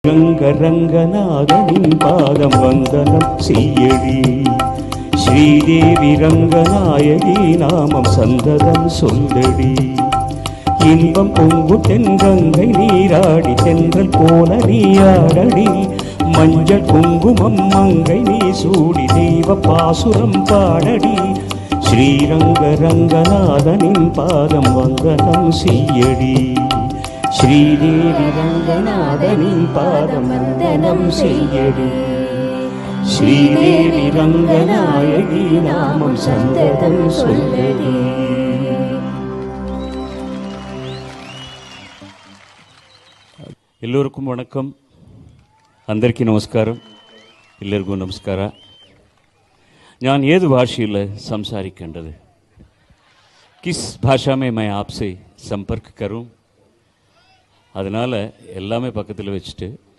ரங்கநாதனின் பாதம் வந்தனம் செய்யடி. ஸ்ரீதேவி ரங்கநாயகி நாமம் சந்ததம் சொல்லடி. இன்பம் பொங்கு தென்கங்கை நீராடி தென்றல் போல நீயாடடி. மஞ்சள் குங்குமம் மங்கை நீ சூடி தெய்வ பாசுரம் பாடடி. ஸ்ரீரங்க ரங்கநாதனின் பாதம் வந்தனம் செய்யடி. ஸ்ரீதேவி ரங்கநாதனின் பாதம் வந்தனம் செய்யடி. ஸ்ரீதேவி ரங்கநாயகி நாமம் சந்ததம் சொல்லடி. ಎಲ್ಲರಿಗೂ ವಣಕಂ, అందరికీ నమస్కారం. ಎಲ್ಲರಿಗೂ ನಮಸ್ಕಾರ. ഞാൻ ഏത് ഭാഷയിൽ സംസാരിക്കേണ്ടത്? किस भाषा में मैं आपसे संपर्क करूं? அதனால் எல்லாமே பக்கத்தில் வச்சுட்டு